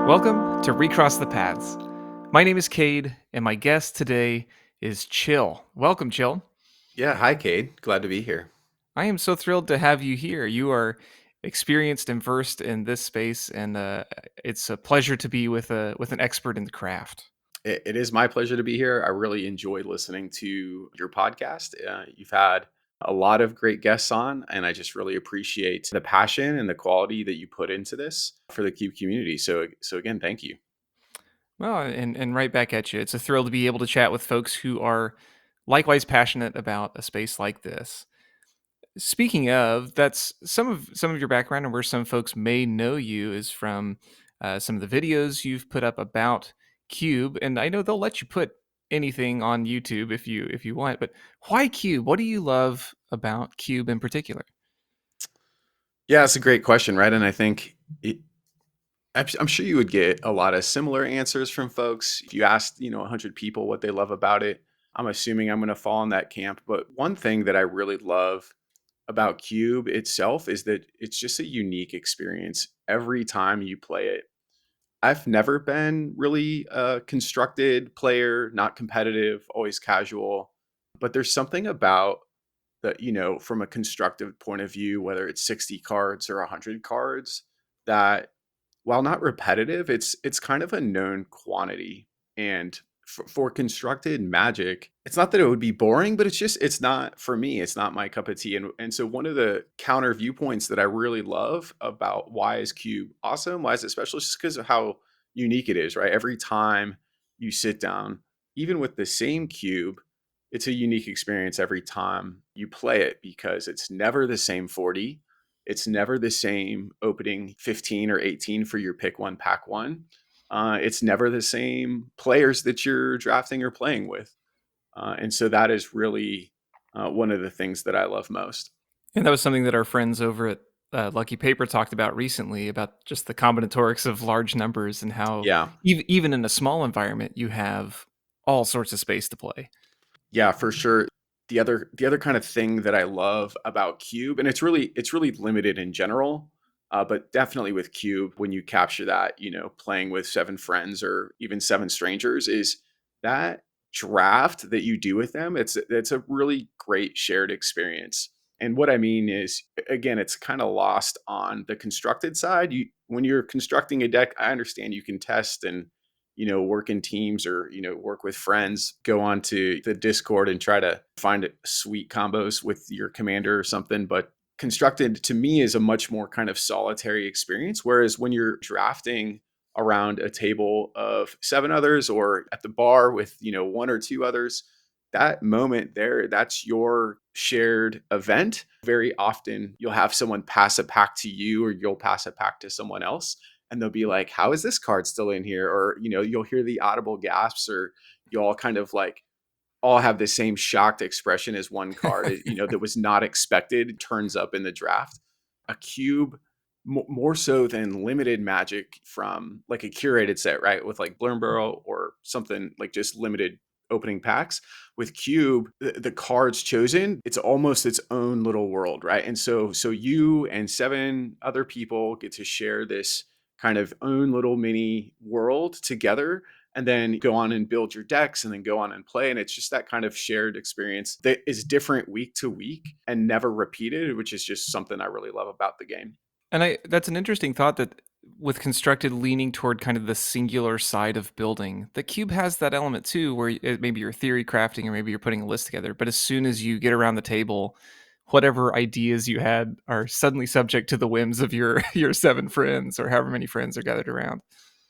Welcome to Recross the Paths. My name is Cade, and my guest today is Chill. Welcome, Chill. Yeah, hi Cade. Glad to be here. I am so thrilled to have you here. You are experienced and versed in this space, and it's a pleasure to be with an expert in the craft. It is my pleasure to be here. I really enjoyed listening to your podcast. You've had a lot of great guests on, and I just really appreciate the passion and the quality that you put into this for the Cube community. So again, thank you. Well, and right back at you. It's a thrill to be able to chat with folks who are likewise passionate about a space like this. Speaking of, that's some of your background and where some folks may know you is from some of the videos you've put up about Cube, and I know they'll let you put anything on YouTube if you want. But why Cube? What do you love about Cube in particular? Yeah, it's a great question, right? And I think I'm sure you would get a lot of similar answers from folks if you asked, 100 people what they love about it. I'm assuming I'm going to fall in that camp. But one thing that I really love about Cube itself is that it's just a unique experience every time you play it. I've never been really a constructed player, not competitive, always casual. But there's something about that, from a constructive point of view, whether it's 60 cards or 100 cards, that while not repetitive, it's kind of a known quantity. And for constructed magic, it's not that it would be boring, but it's not for me. It's not my cup of tea. And so one of the counter viewpoints that I really love about why is Cube awesome, why is it special, is just because of how unique it is, right? Every time you sit down, even with the same cube, it's a unique experience every time you play it because it's never the same 40. It's never the same opening 15 or 18 for your pick one, pack one. It's never the same players that you're drafting or playing with. And so that is really one of the things that I love most. And that was something that our friends over at Lucky Paper talked about recently about just the combinatorics of large numbers and how Yeah. even in a small environment you have all sorts of space to play. Yeah, for sure. The other kind of thing that I love about Cube, and it's really limited in general, but definitely with Cube, when you capture that, playing with seven friends or even seven strangers, is that draft that you do with them. It's a really great shared experience. And what I mean is, again, it's kind of lost on the constructed side. When you're constructing a deck, I understand you can test and work in teams or, work with friends, go on to the Discord and try to find sweet combos with your commander or something. But constructed to me is a much more kind of solitary experience. Whereas when you're drafting around a table of seven others or at the bar with, one or two others, that moment there, that's your shared event. Very often you'll have someone pass a pack to you or you'll pass a pack to someone else and they'll be like, how is this card still in here? Or, you'll hear the audible gasps or you all kind of like all have the same shocked expression as one card, that was not expected turns up in the draft. A cube, more so than limited magic from like a curated set, right? With like Blurm Burrow or something like just limited opening packs. With cube, the cards chosen, it's almost its own little world, right? And so you and seven other people get to share this kind of own little mini world together and then go on and build your decks and then go on and play. And it's just that kind of shared experience that is different week to week and never repeated, which is just something I really love about the game. And that's an interesting thought that with constructed leaning toward kind of the singular side of building, the cube has that element too, where maybe you're theory crafting or maybe you're putting a list together. But as soon as you get around the table, whatever ideas you had are suddenly subject to the whims of your your seven friends or however many friends are gathered around.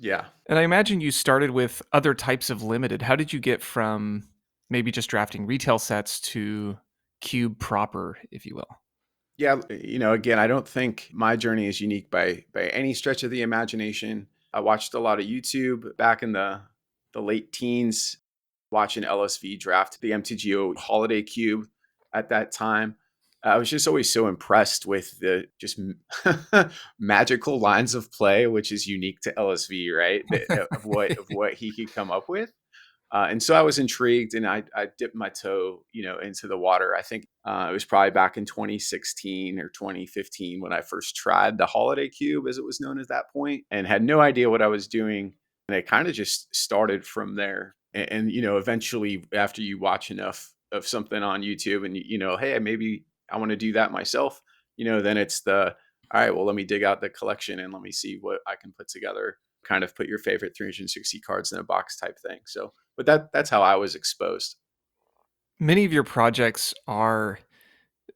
Yeah. And I imagine you started with other types of limited. How did you get from maybe just drafting retail sets to cube proper, if you will? Yeah. Again, I don't think my journey is unique by any stretch of the imagination. I watched a lot of YouTube back in the late teens, watching LSV draft the MTGO Holiday Cube at that time. I was just always so impressed with the just magical lines of play, which is unique to LSV, right? Of what he could come up with. And so I was intrigued, and I dipped my toe, into the water. I think it was probably back in 2016 or 2015 when I first tried the Holiday Cube, as it was known at that point, and had no idea what I was doing. And it kind of just started from there. And eventually, after you watch enough of something on YouTube, and hey, maybe I want to do that myself. Then it's the all right. Well, let me dig out the collection and let me see what I can put together. Kind of put your favorite 360 cards in a box type thing. So but that's how I was exposed. Many of your projects are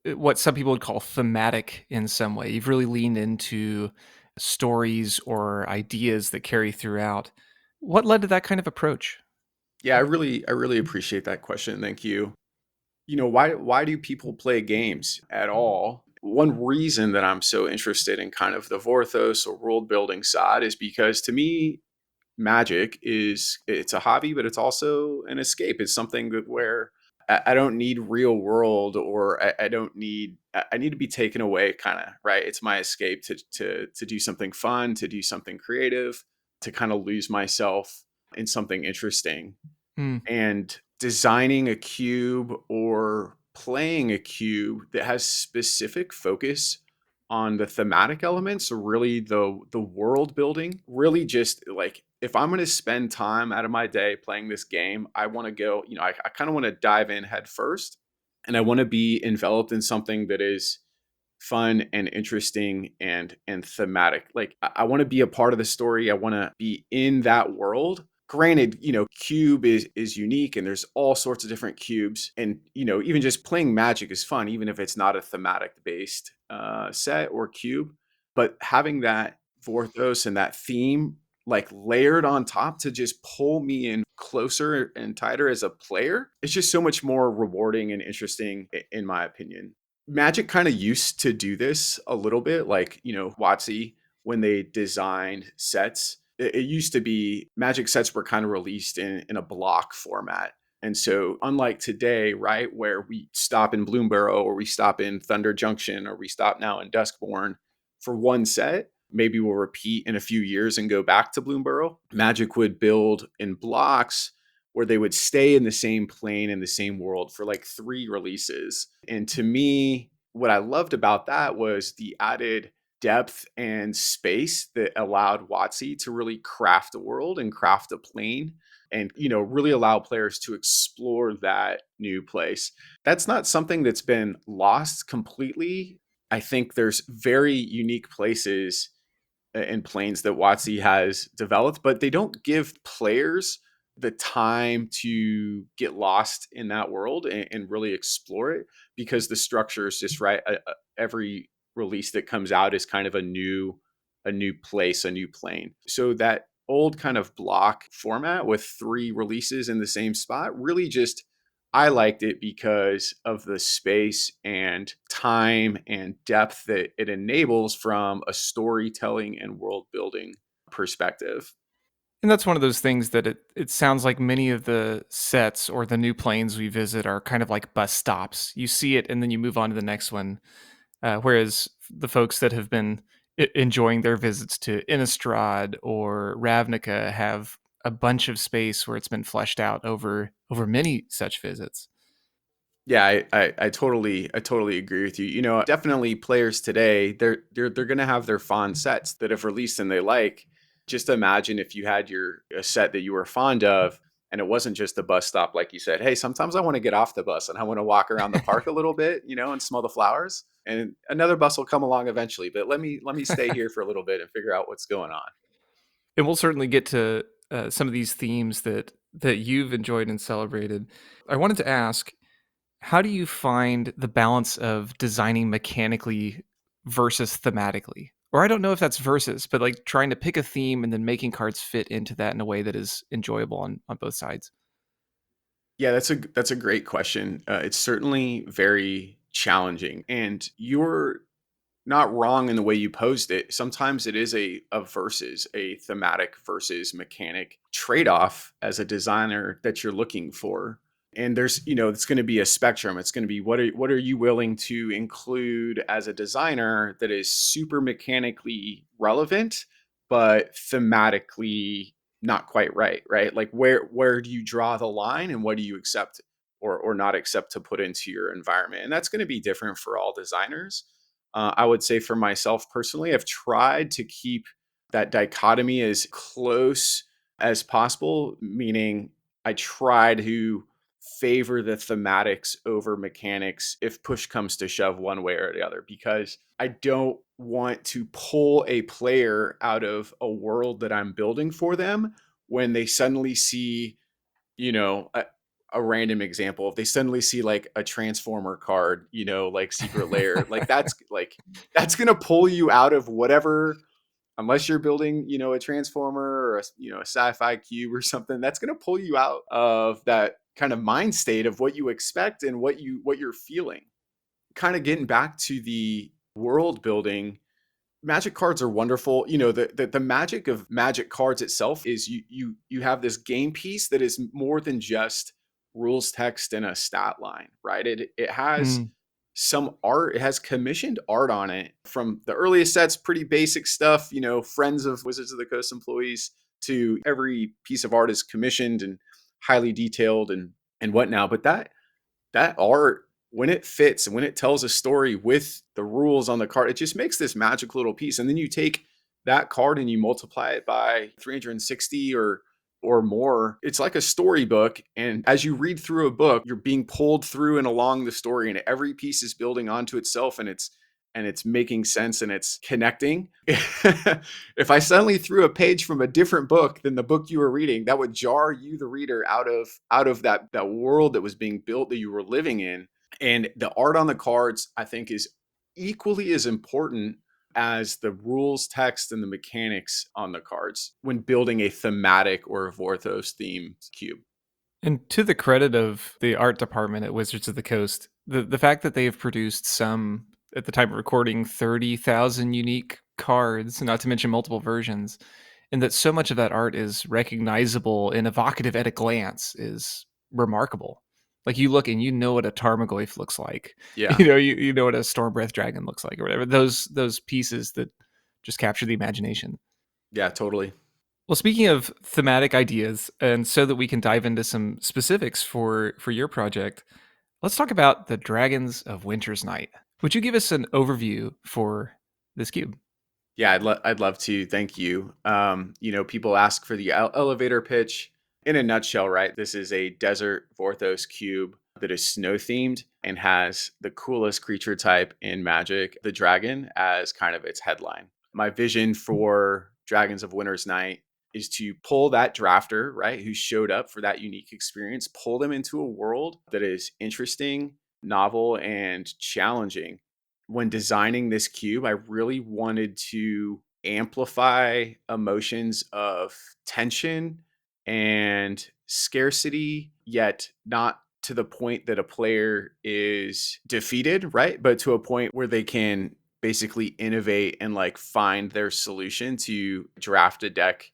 what some people would call thematic in some way. You've really leaned into stories or ideas that carry throughout. What led to that kind of approach? Yeah, I really appreciate that question. Thank you. Why do people play games at all? One reason that I'm so interested in kind of the Vorthos or world building side is because to me, magic it's a hobby, but it's also an escape. It's something that where I don't need real world, or I don't need I need to be taken away, kind of, right? It's my escape to do something fun, to do something creative, to kind of lose myself in something interesting. Hmm. And designing a cube or playing a cube that has specific focus on the thematic elements, or really the world building, really just like if I'm going to spend time out of my day playing this game, I want to go, I kind of want to dive in head first, and I want to be enveloped in something that is fun and interesting and thematic. Like I want to be a part of the story. I want to be in that world. Granted, cube is unique, and there's all sorts of different cubes, and even just playing magic is fun, even if it's not a thematic based set or cube. But having that Vorthos and that theme like layered on top to just pull me in closer and tighter as a player, it's just so much more rewarding and interesting, in my opinion. Magic kind of used to do this a little bit, like, WotC, when they designed sets. It used to be Magic sets were kind of released in a block format. And so, unlike today, right, where we stop in Bloomborough, or we stop in Thunder Junction, or we stop now in Duskborn for one set, maybe we'll repeat in a few years and go back to Bloomborough. Magic would build in blocks where they would stay in the same plane in the same world for like 3 releases. And to me, what I loved about that was the added depth and space that allowed WotC to really craft a world and craft a plane, and really allow players to explore that new place. That's not something that's been lost completely. I think there's very unique places and planes that WotC has developed, but they don't give players the time to get lost in that world and really explore it, because the structure is just right. Every release that comes out is kind of a new place, a new plane. So that old kind of block format with 3 releases in the same spot really just, I liked it because of the space and time and depth that it enables from a storytelling and world building perspective. And that's one of those things that it sounds like many of the sets or the new planes we visit are kind of like bus stops. You see it and then you move on to the next one. Whereas the folks that have been enjoying their visits to Innistrad or Ravnica have a bunch of space where it's been fleshed out over many such visits. Yeah, I totally agree with you. Definitely players today, they're gonna have their fond sets that have released and they like. Just imagine if you had a set that you were fond of, and it wasn't just a bus stop, like you said. Hey, sometimes I want to get off the bus and I want to walk around the park a little bit, and smell the flowers. And another bus will come along eventually, but let me stay here for a little bit and figure out what's going on. And we'll certainly get to some of these themes that you've enjoyed and celebrated. I wanted to ask, how do you find the balance of designing mechanically versus thematically? Or I don't know if that's versus, but like trying to pick a theme and then making cards fit into that in a way that is enjoyable on both sides. Yeah, that's a great question. It's certainly very challenging, and you're not wrong in the way you posed it. Sometimes it is a thematic versus mechanic trade-off as a designer that you're looking for. And it's going to be a spectrum. It's going to be what are you willing to include as a designer that is super mechanically relevant, but thematically not quite right, right? Like where do you draw the line and what do you accept or not accept to put into your environment? And that's going to be different for all designers. I would say for myself personally, I've tried to keep that dichotomy as close as possible, meaning I try to favor the thematics over mechanics if push comes to shove one way or the other, because I don't want to pull a player out of a world that I'm building for them when they suddenly see, you know, a random example. If they suddenly see like a transformer card, you know, like secret layer, that's going to pull you out of whatever, unless you're building, you know, a transformer or a, you know, a sci-fi cube or something. That's going to pull you out of that kind of mind state of what you expect and what you're feeling. Kind of getting back to the world building, magic cards are wonderful. You know, the magic of magic cards itself is you have this game piece that is more than just rules text and a stat line, right? It has Mm. some art. It has commissioned art on it from the earliest sets, pretty basic stuff, you know, Friends of Wizards of the Coast employees, to every piece of art is commissioned and highly detailed and whatnot. But that art, when it fits and when it tells a story with the rules on the card, it just makes this magic little piece. And then you take that card and you multiply it by 360 or more. It's like a storybook, and as you read through a book, you're being pulled through and along the story, and every piece is building onto itself, and it's making sense and it's connecting. If I suddenly threw a page from a different book than the book you were reading, that would jar you, the reader, out of that world that was being built that you were living in. And the art on the cards, I think, is equally as important as the rules text and the mechanics on the cards when building a thematic or a Vorthos themed cube. And to the credit of the art department at Wizards of the Coast, the fact that they have produced some, at the time of recording, 30,000 unique cards, not to mention multiple versions, and that so much of that art is recognizable and evocative at a glance is remarkable. Like you look and you know what a Tarmogoyf looks like. Yeah. You know what a Stormbreath dragon looks like or whatever. Those pieces that just capture the imagination. Yeah, totally. Well, speaking of thematic ideas, and so that we can dive into some specifics for your project, let's talk about the Dragons of Winter's Night. Would you give us an overview for this cube? Yeah, I'd love to. Thank you. You know, people ask for the elevator pitch. In a nutshell, right? This is a desert Vorthos cube that is snow themed and has the coolest creature type in Magic, the dragon, as kind of its headline. My vision for Dragons of Winter's Night is to pull that drafter, right, who showed up for that unique experience, pull them into a world that is interesting, novel, and challenging. When designing this cube, I really wanted to amplify emotions of tension and scarcity, yet not to the point that a player is defeated, right? But to a point where they can basically innovate and like find their solution to draft a deck,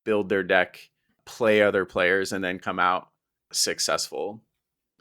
build their deck, play other players, and then come out successful.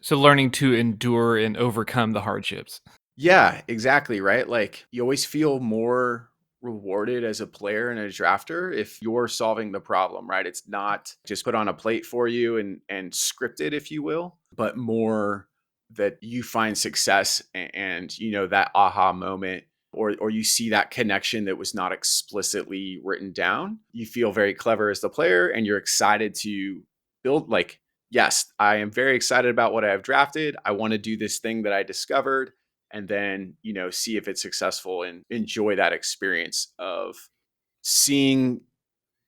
So, learning to endure and overcome the hardships. Yeah, exactly, right? Like you always feel more rewarded as a player and a drafter if you're solving the problem, right? It's not just put on a plate for you and scripted, if you will, but more that you find success and you know that aha moment, or you see that connection that was not explicitly written down. You feel very clever as the player and you're excited to build, like, yes, I am very excited about what I have drafted. I want to do this thing that I discovered, and then, you know, see if it's successful and enjoy that experience of seeing,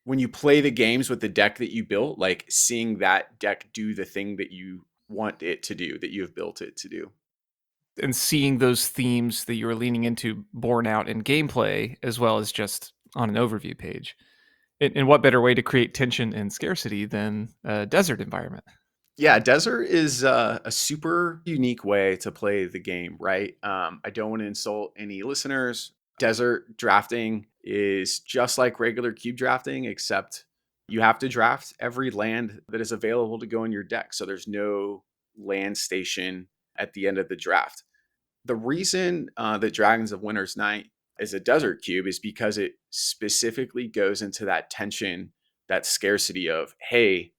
when you play the games with the deck that you built, like seeing that deck do the thing that you want it to do, that you have built it to do. And seeing those themes that you were leaning into borne out in gameplay as well as just on an overview page. And what better way to create tension and scarcity than a desert environment? Yeah, desert is a super unique way to play the game, right? I don't want to insult any listeners. Desert drafting is just like regular cube drafting, except you have to draft every land that is available to go in your deck. So there's no land station at the end of the draft. The reason that Dragons of Winter's Night is a desert cube is because it specifically goes into that tension that scarcity of, hey,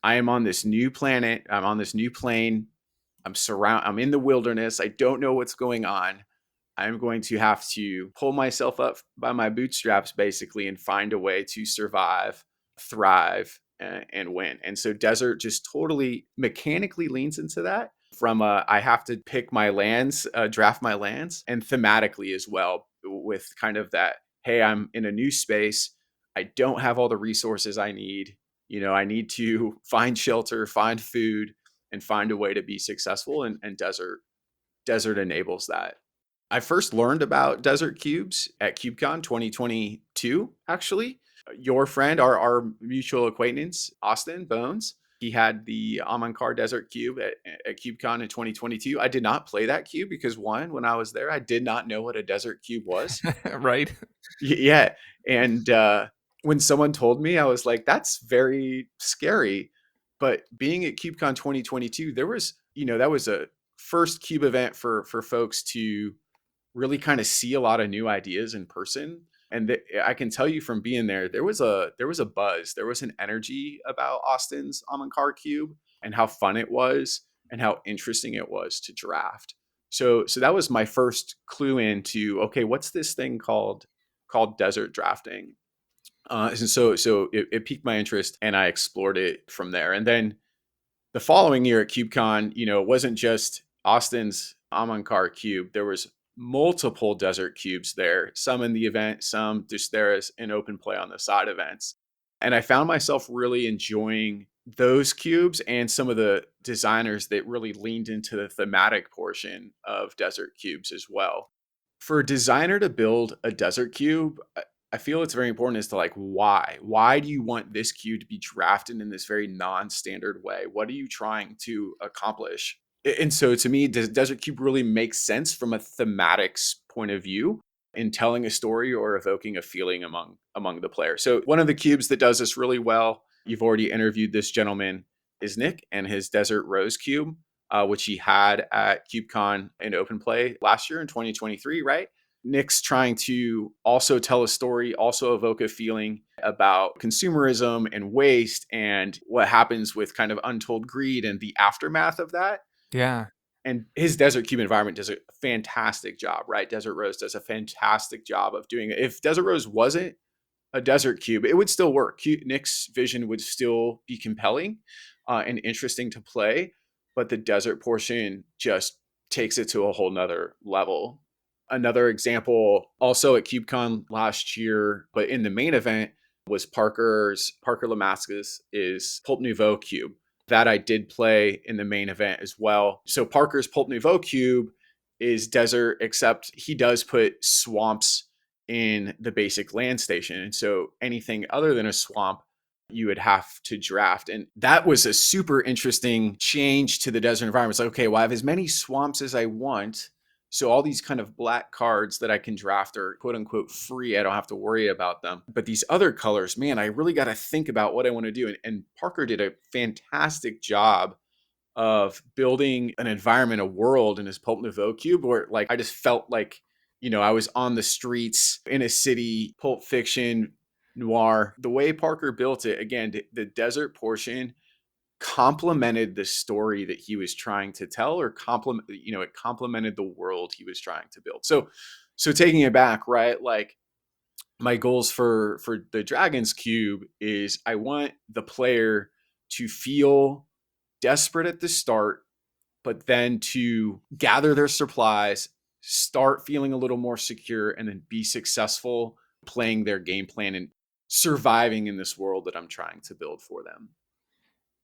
I am on this new planet, I'm on this new plane, I'm in the wilderness, I don't know what's going on. I'm going to have to pull myself up by my bootstraps basically and find a way to survive, thrive, and win. And so Desert just totally mechanically leans into that from I have to pick my lands, draft my lands, and thematically as well with kind of that, hey, I'm in a new space. I don't have all the resources I need. I need to find shelter, find food, and find a way to be successful. And Desert enables that. I first learned about desert cubes at KubeCon 2022, actually. Your friend, our mutual acquaintance, Austin Bones, he had the Amankar Desert Cube at KubeCon in 2022. I did not play that cube because, one, when I was there, I did not know what a desert cube was. Right? Yeah. And when someone told me, I was like, that's very scary. But being at KubeCon 2022, that was a first cube event for folks to really kind of see a lot of new ideas in person. And I can tell you from being there, there was a buzz, there was an energy about Austin's Amankar Cube and how fun it was and how interesting it was to draft. So that was my first clue into, okay, what's this thing called desert drafting? And so it piqued my interest, and I explored it from there. And then the following year at KubeCon, it wasn't just Austin's Amankar Cube. There was multiple desert cubes there, some in the event, some just there as an open play on the side events. And I found myself really enjoying those cubes and some of the designers that really leaned into the thematic portion of desert cubes as well. For a designer to build a desert cube, I feel it's very important as to like why. Why do you want this cube to be drafted in this very non-standard way? What are you trying to accomplish? And so to me, does Desert Cube really make sense from a thematics point of view in telling a story or evoking a feeling among the players? So one of the cubes that does this really well, you've already interviewed this gentleman, is Nick and his Desert Rose Cube, which he had at KubeCon in open play last year in 2023, right? Nick's trying to also tell a story, also evoke a feeling about consumerism and waste and what happens with kind of untold greed and the aftermath of that. Yeah. And his Desert Cube environment does a fantastic job, right? Desert Rose does a fantastic job of doing it. If Desert Rose wasn't a desert cube, it would still work. Nick's vision would still be compelling and interesting to play, but the desert portion just takes it to a whole nother level. Another example, also at KubeCon last year, but in the main event, was Parker Lamascus is Pulp Nouveau Cube. That I did play in the main event as well. So Parker's Pulp Nouveau Cube is desert, except he does put swamps in the basic land station. And so anything other than a swamp, you would have to draft. And that was a super interesting change to the desert environment. It's like, okay, well, I have as many swamps as I want. So all these kind of black cards that I can draft are quote unquote free. I don't have to worry about them. But these other colors, man, I really got to think about what I want to do. And Parker did a fantastic job of building an environment, a world in his Pulp Nouveau cube where like I just felt like, I was on the streets in a city, Pulp Fiction, noir. The way Parker built it, again, the desert portion complemented the story that he was trying to tell, or it complemented the world he was trying to build. So taking it back, right? Like my goals for the Dragons Cube is I want the player to feel desperate at the start, but then to gather their supplies, start feeling a little more secure, and then be successful playing their game plan and surviving in this world that I'm trying to build for them.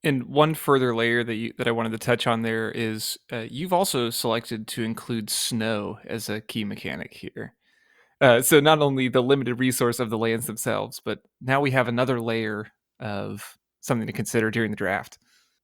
And one further layer that I wanted to touch on there is you've also selected to include snow as a key mechanic here. So not only the limited resource of the lands themselves, but now we have another layer of something to consider during the draft.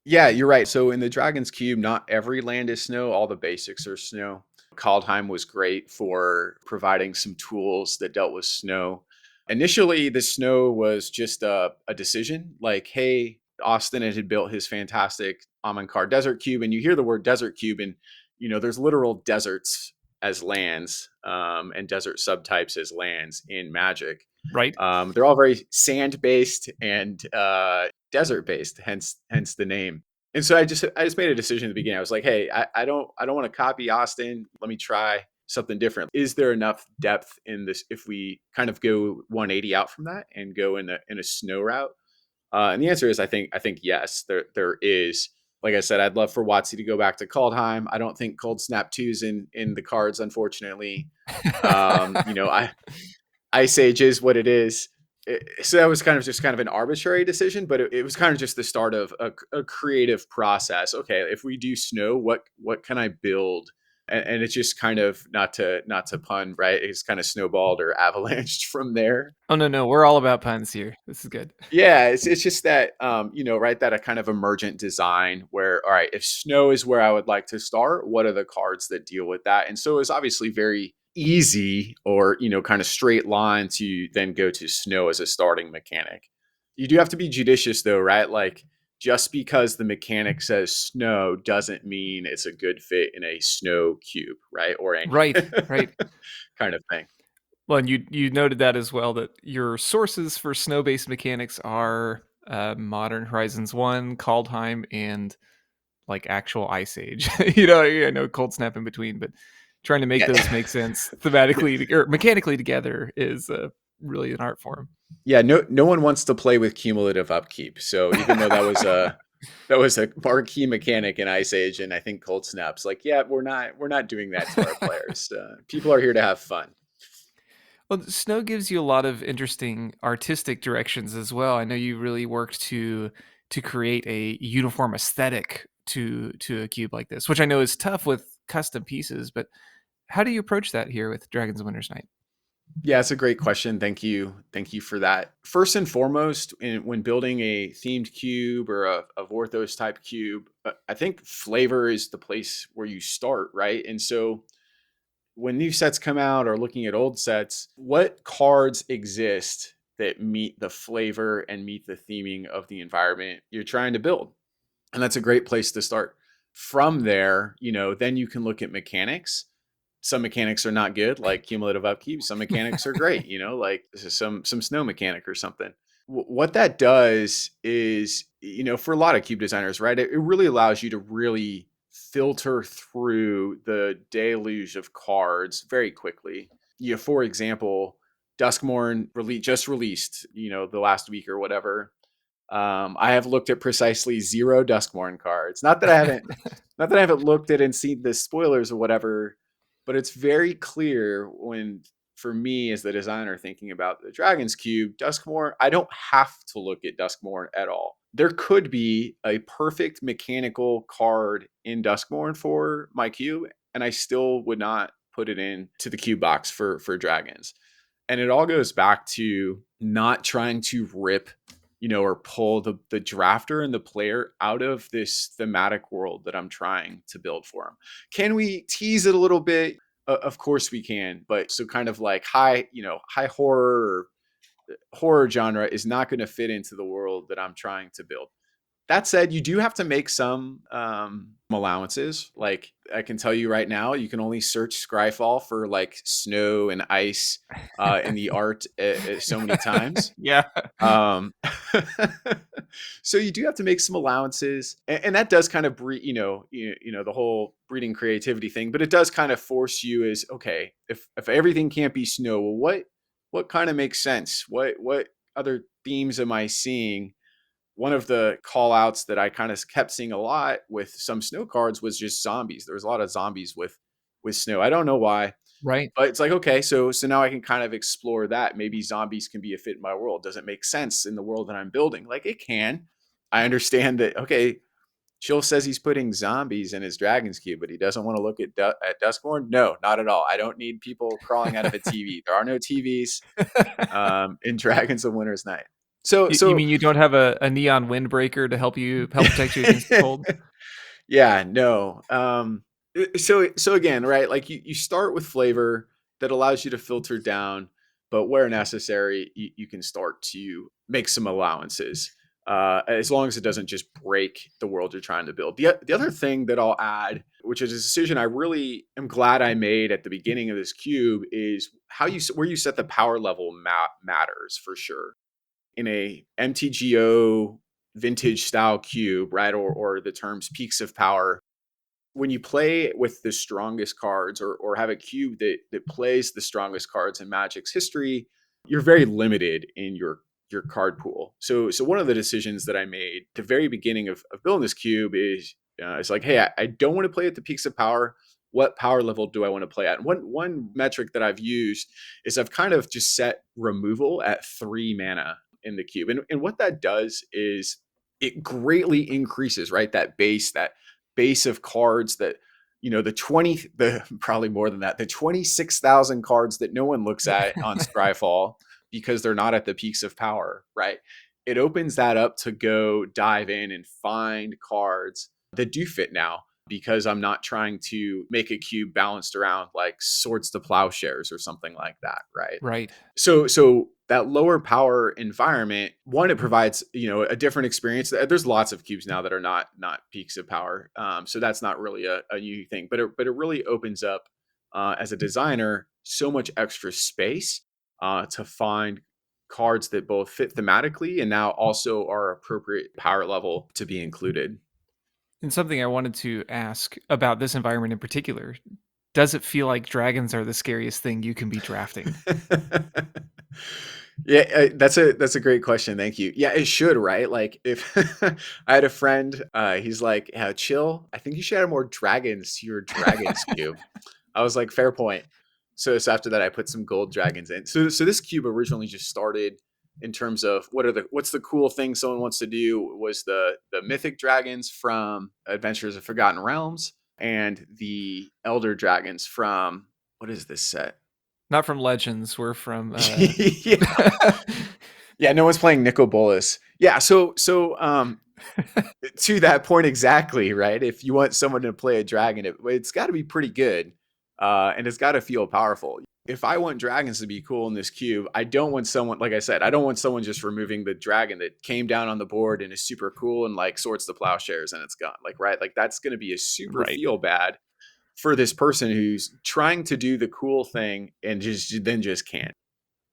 Yeah, you're right. So in the Dragon's Cube, not every land is snow. All the basics are snow. Kaldheim was great for providing some tools that dealt with snow. Initially, the snow was just a decision like, hey, Austin had built his fantastic Amankar Desert Cube, and you hear the word Desert Cube, and there's literal deserts as lands, and desert subtypes as lands in Magic. Right. They're all very sand based and desert based, hence the name. And so I just made a decision at the beginning. I was like, hey, I don't want to copy Austin. Let me try something different. Is there enough depth in this if we kind of go 180 out from that and go in a snow route? And the answer is I think yes, there is. Like I said, I'd love for Watsy to go back to Kaldheim. I don't think Cold Snap 2's in the cards, unfortunately. I Ice Age is what it is. So that was kind of an arbitrary decision, but it was kind of just the start of a creative process. Okay, if we do snow, what can I build? And it's just kind of not to pun, right? It's kind of snowballed or avalanched from there. Oh, no, no, we're all about puns here. This is good. Yeah, it's just that right, that a kind of emergent design where all right, if snow is where I would like to start, what are the cards that deal with that? And so it's obviously very easy or kind of straight line to then go to snow as a starting mechanic. You do have to be judicious though, right? Like just because the mechanic says snow doesn't mean it's a good fit in a snow cube, right? Or any Right, right. kind of thing. Well, and you noted that as well, that your sources for snow-based mechanics are, Modern Horizons 1, Kaldheim, and, like, actual Ice Age. I know Cold Snap in between, but trying to make Yeah. those make sense thematically or mechanically together is, really an art form. Yeah, no one wants to play with cumulative upkeep. So even though that was a marquee mechanic in Ice Age and I think Cold Snaps, like, yeah, we're not doing that to our players. People are here to have fun. Well, snow gives you a lot of interesting artistic directions as well. I know you really worked to create a uniform aesthetic to a cube like this, which I know is tough with custom pieces, but how do you approach that here with Dragons of Winter's Night? Yeah, it's a great question. Thank you for that. First and foremost, when building a themed cube or a Vorthos type cube, I think flavor is the place where you start, right? And so when new sets come out or looking at old sets, what cards exist that meet the flavor and meet the theming of the environment you're trying to build? And that's a great place to start. From there, then you can look at mechanics. Some mechanics are not good, like cumulative upkeep. Some mechanics are great, like this is some snow mechanic or something. What that does is, for a lot of cube designers, right? It really allows you to really filter through the deluge of cards very quickly. For example, Duskmorn just released, the last week or whatever. I have looked at precisely 0 Duskmorn cards. Not that I haven't looked at and seen the spoilers or whatever, but it's very clear when, for me as the designer thinking about the Dragon's Cube, Duskmorn, I don't have to look at Duskmorn at all. There could be a perfect mechanical card in Duskmorn for my cube, and I still would not put it in to the cube box for dragons. And it all goes back to not trying to rip, or pull the drafter and the player out of this thematic world that I'm trying to build for them. Can we tease it a little bit? Of course we can, but so kind of like high horror or horror genre is not going to fit into the world that I'm trying to build. That said, you do have to make some allowances. Like I can tell you right now, you can only search Scryfall for like snow and ice in the art so many times. Yeah. Um, so you do have to make some allowances, and that does kind of breed, the whole breeding creativity thing. But it does kind of force you is okay if everything can't be snow, well, what kind of makes sense? What other themes am I seeing? One of the call outs that I kind of kept seeing a lot with some snow cards was just zombies. There was a lot of zombies with snow. I don't know why, Right. but it's like, okay, so now I can kind of explore that. Maybe zombies can be a fit in my world. Does it make sense in the world that I'm building? Like it can. I understand that, okay, Chill says he's putting zombies in his Dragon's Cube, but he doesn't want to look at Duskborn? No, not at all. I don't need people crawling out of a TV. There are no TVs in Dragons of Winter's Night. So You so mean you don't have a neon windbreaker to help protect you against the cold? Yeah, no. So again, right? Like you start with flavor that allows you to filter down, but where necessary, you can start to make some allowances. as long as it doesn't just break the world you're trying to build. The other thing that I'll add, which is a decision I really am glad I made at the beginning of this cube, is how you where you set the power level matters for sure. In a MTGO vintage style cube, right, or the terms peaks of power, when you play with the strongest cards or have a cube that plays the strongest cards in Magic's history, you're very limited in your card pool. So one of the decisions that I made at the very beginning of building this cube is it's like, hey, I don't want to play at the peaks of power. What power level do I want to play at? And one metric that I've used is I've kind of just set removal at 3 mana in the cube. And what that does is it greatly increases, right? That base of cards that, the probably more than that, the 26,000 cards that no one looks at on Scryfall because they're not at the peaks of power, right? It opens that up to go dive in and find cards that do fit now, because I'm not trying to make a cube balanced around like Swords to Plowshares or something like that, right? Right. So that lower power environment, one, it provides, a different experience. There's lots of cubes now that are not peaks of power, so that's not really a new thing. But it really opens up, as a designer, so much extra space to find cards that both fit thematically and now also are appropriate power level to be included. And something I wanted to ask about this environment in particular, does it feel like dragons are the scariest thing you can be drafting? Yeah, that's a great question. Thank you. Yeah, it should, right? Like if I had a friend, he's like, "Yeah, chill. I think you should add more dragons to your dragons cube." I was like, "Fair point." So after that, I put some gold dragons in. So this cube originally just started in terms of what's the cool thing someone wants to do, was the mythic dragons from Adventures of Forgotten Realms and the elder dragons from, what is this set? Not from Legends, we're from Yeah. Yeah, no one's playing Nicol Bolas. Yeah, so to that point exactly, right? If you want someone to play a dragon, it's got to be pretty good, and it's got to feel powerful. If I want dragons to be cool in this cube, I don't want someone, like I said, I don't want someone just removing the dragon that came down on the board and is super cool and like Swords to Plowshares and it's gone. Like, right? Like that's going to be a super Right. feel bad for this person who's trying to do the cool thing and just can't.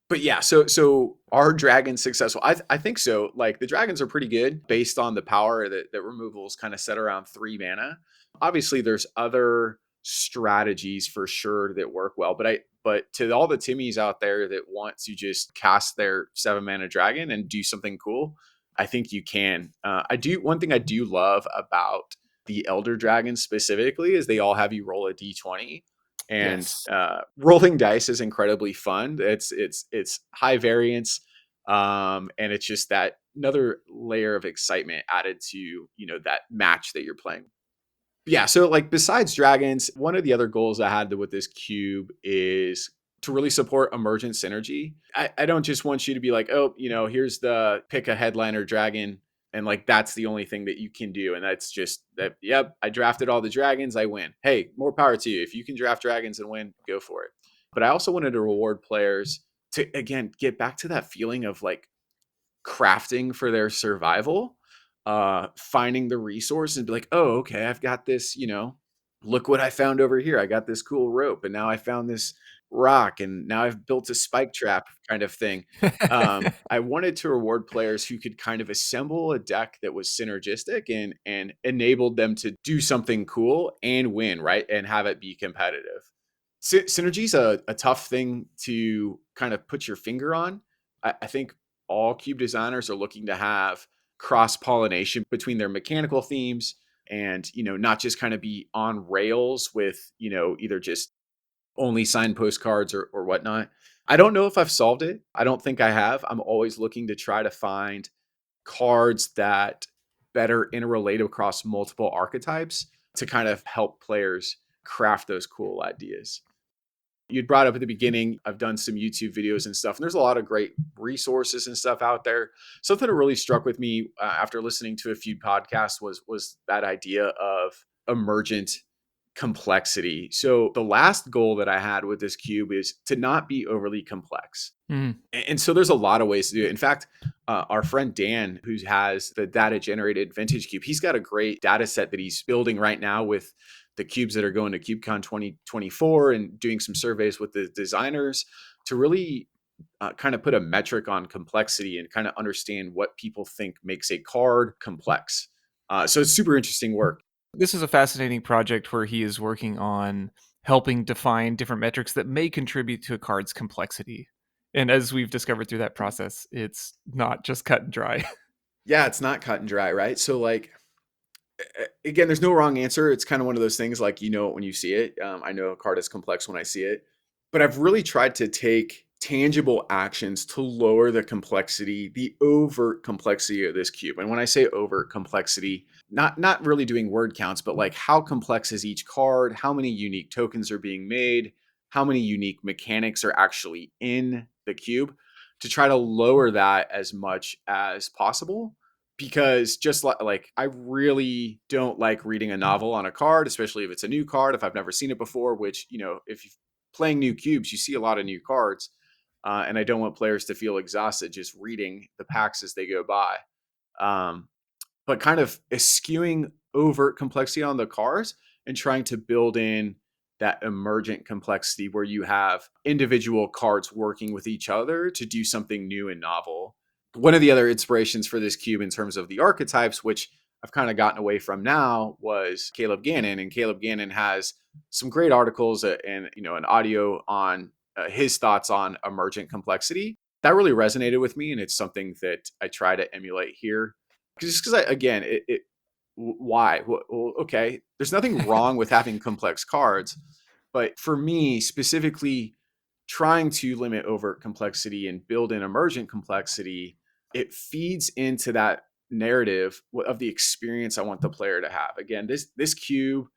But yeah, so are dragons successful? I think so. Like the dragons are pretty good based on the power that removal is kind of set around 3 mana. Obviously, there's other strategies for sure that work well. But to all the Timmies out there that want to just cast their 7 mana dragon and do something cool, I think you can. I do one thing I do love about the Elder Dragons specifically is they all have you roll a d20, and Yes. rolling dice is incredibly fun. It's high variance, and it's just that another layer of excitement added to that match that you're playing. Yeah, so like besides dragons, one of the other goals I had with this cube is to really support emergent synergy. I don't just want you to be like, oh, here's the pick a headliner dragon, and like that's the only thing that you can do. And that's just that, yep, I drafted all the dragons, I win. Hey, more power to you. If you can draft dragons and win, go for it. But I also wanted to reward players to again get back to that feeling of like crafting for their survival, finding the resource and be like, oh, okay, I've got this, look what I found over here. I got this cool rope and now I found this rock and now I've built a spike trap kind of thing. I wanted to reward players who could kind of assemble a deck that was synergistic and enabled them to do something cool and win, right? And have it be competitive. Synergy is a tough thing to kind of put your finger on. I think all cube designers are looking to have cross pollination between their mechanical themes and not just kind of be on rails with either just only signpost cards or whatnot. I don't know if I've solved it. I don't think I have. I'm always looking to try to find cards that better interrelate across multiple archetypes to kind of help players craft those cool ideas. You'd brought up at the beginning, I've done some YouTube videos and stuff, and there's a lot of great resources and stuff out there. Something that really struck with me after listening to a few podcasts was that idea of emergent complexity. So the last goal that I had with this cube is to not be overly complex. Mm. And so there's a lot of ways to do it. In fact, our friend Dan, who has the data generated vintage cube, he's got a great data set that he's building right now with the cubes that are going to KubeCon 2024 and doing some surveys with the designers to really kind of put a metric on complexity and kind of understand what people think makes a card complex. So it's super interesting work. This is a fascinating project where he is working on helping define different metrics that may contribute to a card's complexity. And as we've discovered through that process, it's not just cut and dry. Yeah, it's not cut and dry, right? So like again, there's no wrong answer. It's kind of one of those things like you know it when you see it. I know a card is complex when I see it, but I've really tried to take tangible actions to lower the complexity, the overt complexity of this cube. And when I say overt complexity, not really doing word counts, but like how complex is each card, how many unique tokens are being made, how many unique mechanics are actually in the cube, to try to lower that as much as possible because just like I really don't like reading a novel on a card, especially if it's a new card, if I've never seen it before, which, you know, if you're playing new cubes, you see a lot of new cards. And I don't want players to feel exhausted just reading the packs as they go by. Um, but kind of eschewing overt complexity on the cards and trying to build in that emergent complexity where you have individual cards working with each other to do something new and novel. One of the other inspirations for this cube in terms of the archetypes, which I've kind of gotten away from now, was Caleb Gannon. And Caleb Gannon has some great articles and an audio on his thoughts on emergent complexity. That really resonated with me, and it's something that I try to emulate here. Just because, again, why? Well, okay, there's nothing wrong with having complex cards, but for me specifically, trying to limit overt complexity and build in emergent complexity, it feeds into that narrative of the experience I want the player to have. Again, this cube,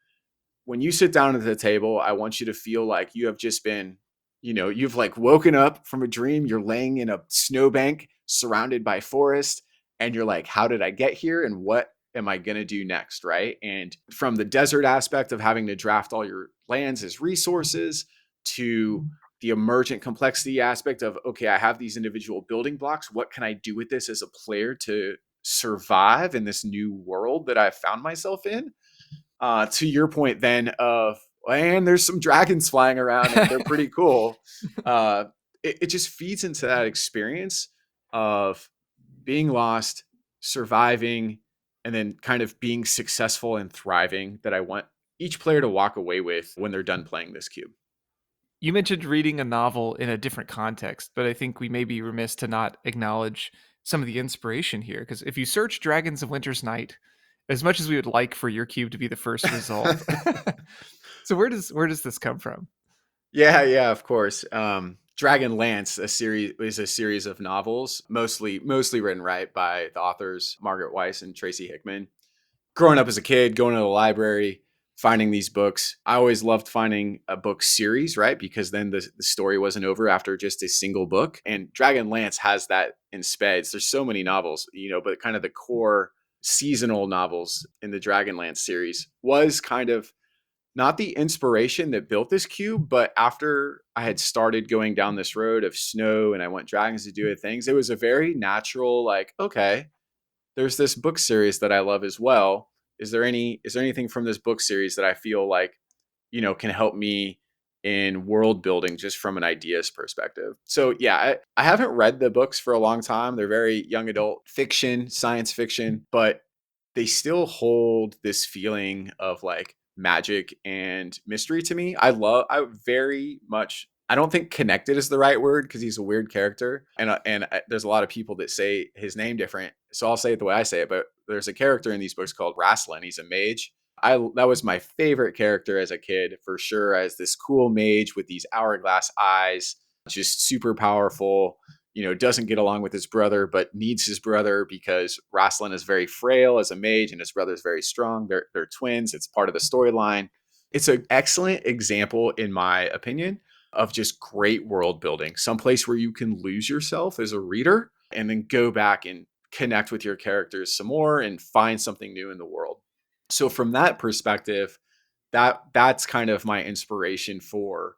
when you sit down at the table, I want you to feel like you have just been, you've like woken up from a dream. You're laying in a snowbank surrounded by forest, and you're like, how did I get here? And what am I going to do next? Right. And from the desert aspect of having to draft all your lands as resources to the emergent complexity aspect of, okay, I have these individual building blocks. What can I do with this as a player to survive in this new world that I've found myself in? To your point then of, and there's some dragons flying around and they're pretty cool. It just feeds into that experience of being lost, surviving, and then kind of being successful and thriving that I want each player to walk away with when they're done playing this cube. You mentioned reading a novel in a different context, but I think we may be remiss to not acknowledge some of the inspiration here. Because if you search Dragons of Winter's Night, as much as we would like for your cube to be the first result, so where does this come from? Yeah, of course. Dragon Lance, a series is a series of novels, mostly written right by the authors Margaret Weiss and Tracy Hickman. Growing up as a kid, going to the library, finding these books, I always loved finding a book series, right? Because then the story wasn't over after just a single book. And Dragon Lance has that in spades. There's so many novels, but kind of the core seasonal novels in the Dragonlance series was kind of not the inspiration that built this cube, but after I had started going down this road of snow and I want dragons to do things, it was a very natural, like, okay, there's this book series that I love as well. Is there anything from this book series that I feel like, can help me in world building just from an ideas perspective? So yeah, I haven't read the books for a long time. They're very young adult fiction, science fiction, but they still hold this feeling of like magic and mystery to me. I very much, I don't think connected is the right word because he's a weird character. And there's a lot of people that say his name different. So I'll say it the way I say it, but there's a character in these books called Rasslin. He's a mage. That was my favorite character as a kid for sure, as this cool mage with these hourglass eyes, just super powerful, doesn't get along with his brother, but needs his brother because Rasslin is very frail as a mage and his brother is very strong. They're twins. It's part of the storyline. It's an excellent example, in my opinion, of just great world building. Someplace where you can lose yourself as a reader and then go back and connect with your characters some more and find something new in the world. So from that perspective, that's kind of my inspiration for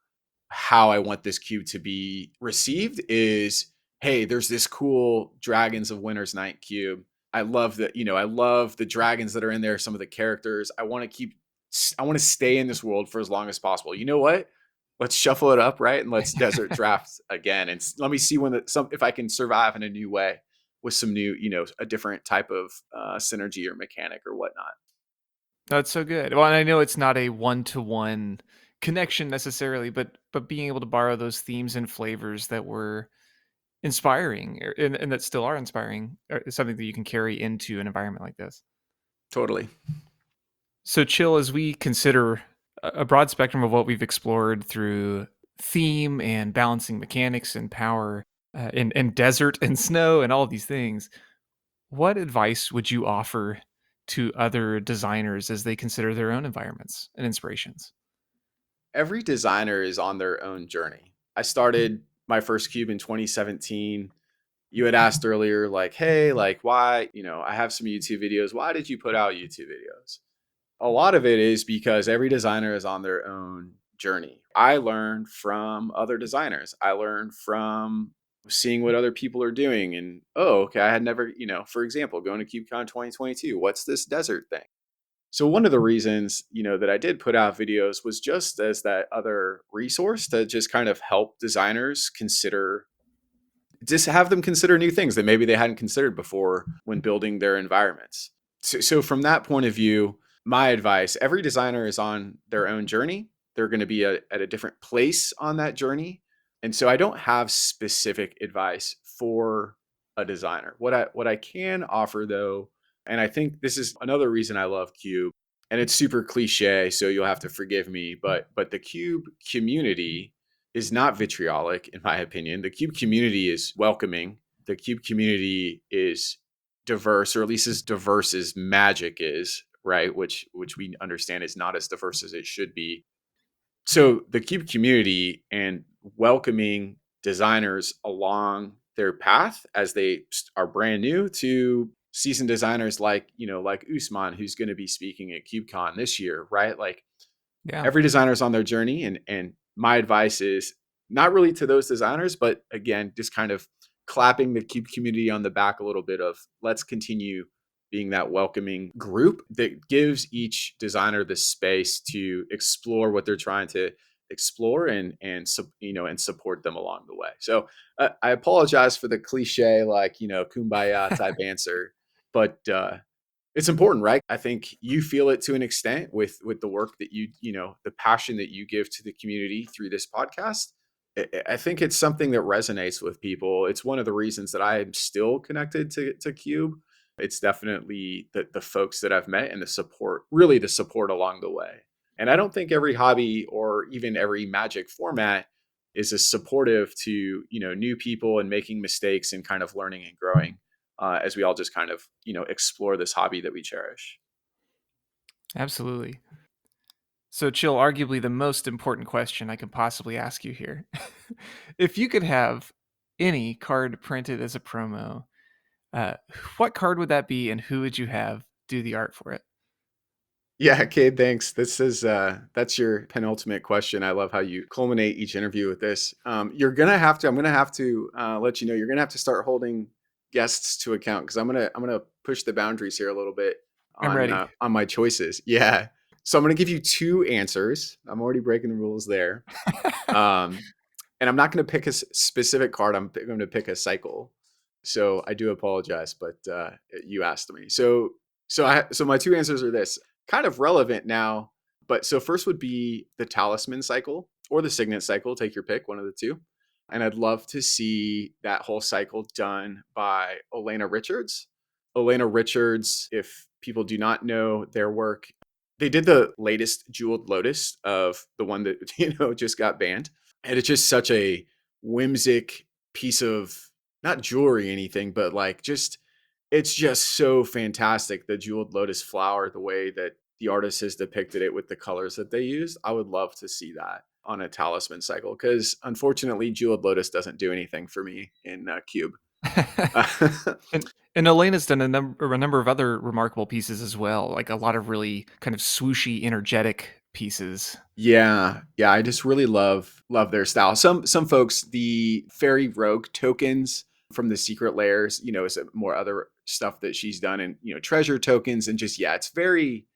how I want this cube to be received is, hey, there's this cool Dragons of Winter's Night cube. I love that, I love the dragons that are in there, some of the characters. I want to stay in this world for as long as possible. You know what? Let's shuffle it up, right? And let's desert draft again. And let me see if I can survive in a new way with some new, a different type of synergy or mechanic or whatnot. That's so good. Well, and I know it's not a one-to-one connection necessarily, but being able to borrow those themes and flavors that were inspiring and that still are inspiring is something that you can carry into an environment like this. Totally. So chill as we consider a broad spectrum of what we've explored through theme and balancing mechanics and power and desert and snow and all of these things. What advice would you offer to other designers as they consider their own environments and inspirations? Every designer is on their own journey. I started my first cube in 2017. You had asked earlier, like, hey, like, why, I have some YouTube videos. Why did you put out YouTube videos? A lot of it is because every designer is on their own journey. I learned from other designers. I learned from seeing what other people are doing. And, oh, okay, I had never, for example, going to KubeCon 2022, what's this desert thing? So one of the reasons, that I did put out videos was just as that other resource to just kind of help designers consider, just have them consider new things that maybe they hadn't considered before when building their environments. So from that point of view, my advice, every designer is on their own journey. They're going to be at a different place on that journey. And so I don't have specific advice for a designer. What I can offer though, and I think this is another reason I love Cube, and it's super cliche, so you'll have to forgive me, but the Cube community is not vitriolic, in my opinion. The Cube community is welcoming. The Cube community is diverse, or at least as diverse as Magic is, right? Which we understand is not as diverse as it should be. So the Cube community and welcoming designers along their path as they are brand new to seasoned designers like Usman, who's going to be speaking at KubeCon this year, right? Like Yeah. every designer's on their journey, and my advice is not really to those designers, but again, just kind of clapping the Cube community on the back a little bit of, let's continue being that welcoming group that gives each designer the space to explore what they're trying to explore, and support them along the way. So I apologize for the cliche, like, kumbaya type answer, but it's important, right? I think you feel it to an extent with the work that the passion that you give to the community through this podcast. I think it's something that resonates with people. It's one of the reasons that I am still connected to Cube. It's definitely the folks that I've met and the support, really the support along the way. And I don't think every hobby or even every Magic format is as supportive to new people and making mistakes and kind of learning and growing, as we all just kind of explore this hobby that we cherish. Absolutely. So, chill, arguably the most important question I could possibly ask you here. If you could have any card printed as a promo, uh, what card would that be and who would you have do the art for it? Yeah, Cade, thanks. This is that's your penultimate question. I love how you culminate each interview with this. I'm gonna have to let you know, you're gonna have to start holding guests to account, because I'm gonna push the boundaries here a little bit I'm ready. on my choices. Yeah. So I'm gonna give you two answers. I'm already breaking the rules there. Um, and I'm not going to pick a specific card. I'm going to pick a cycle. So I do apologize, but you asked me. So my two answers are this, kind of relevant now. But so first would be the talisman cycle or the signet cycle. Take your pick, one of the two. And I'd love to see that whole cycle done by Elena Richards. Elena Richards, if people do not know their work, they did the latest Jeweled Lotus of the one that just got banned, and it's just such a whimsic piece of, not jewelry or anything, but like just, it's just so fantastic. The Jeweled Lotus flower, the way that the artist has depicted it with the colors that they used, I would love to see that on a talisman cycle, because unfortunately Jeweled Lotus doesn't do anything for me in Cube. And Elena's done a number of other remarkable pieces as well, like a lot of really kind of swooshy, energetic pieces. Yeah, yeah, I just really love their style. Some folks, the fairy rogue tokens from the secret layers, is more other stuff that she's done, and treasure tokens, and just, yeah, it's very.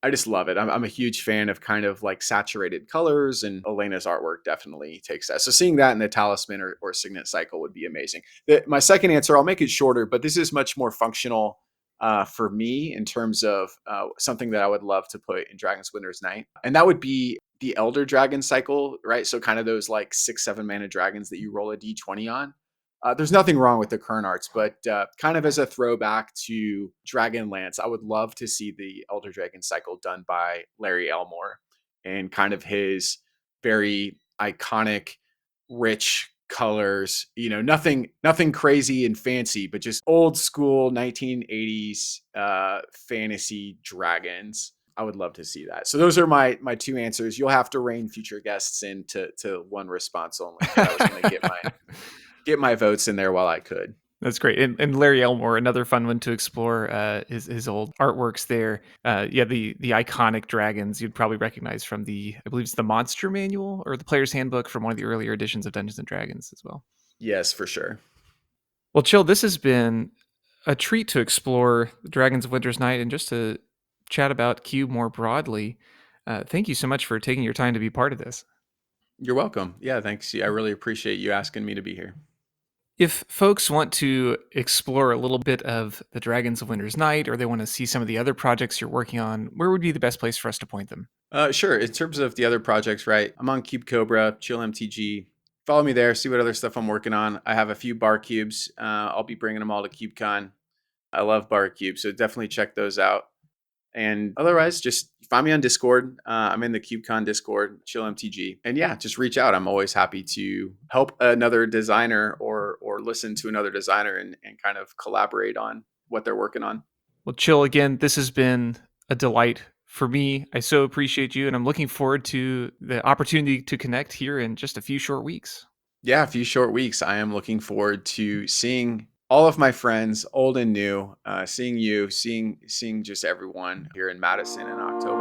I just love it. I'm a huge fan of kind of like saturated colors, and Elena's artwork definitely takes that. So seeing that in the talisman or signet cycle would be amazing. My second answer, I'll make it shorter, but this is much more functional for me in terms of something that I would love to put in Dragon's Winter's Night. And that would be the Elder Dragon cycle, right? So kind of those like 6, 7 mana dragons that you roll a d20 on. There's nothing wrong with the current arts, but kind of as a throwback to Dragonlance, I would love to see the Elder Dragon cycle done by Larry Elmore, and kind of his very iconic, rich colors. Nothing crazy and fancy, but just old school 1980s fantasy dragons. I would love to see that. So those are my two answers. You'll have to rein future guests into to one response only, but I was going to get my votes in there while I could. That's great. And Larry Elmore, another fun one to explore, his old artworks there. Yeah, the iconic dragons you'd probably recognize from I believe it's the Monster Manual or the Player's Handbook from one of the earlier editions of Dungeons and Dragons as well. Yes, for sure. Well, Chill, this has been a treat to explore the Dragons of Winter's Night and just to chat about Cube more broadly. Thank you so much for taking your time to be part of this. You're welcome. Yeah, thanks. I really appreciate you asking me to be here. If folks want to explore a little bit of the Dragons of Winter's Night, or they want to see some of the other projects you're working on, where would be the best place for us to point them? Sure. In terms of the other projects, right? I'm on Cube Cobra, Chill MTG. Follow me there. See what other stuff I'm working on. I have a few bar cubes. I'll be bringing them all to KubeCon. I love bar cubes, so definitely check those out. And otherwise, just find me on Discord. I'm in the KubeCon Discord, Chill MTG, and yeah, just reach out. I'm always happy to help another designer or listen to another designer and kind of collaborate on what they're working on. Well, Chill, again, this has been a delight for me. I so appreciate you, and I'm looking forward to the opportunity to connect here in just a few short weeks. Yeah, a few short weeks. I am looking forward to seeing all of my friends, old and new, seeing you, seeing just everyone here in Madison in October.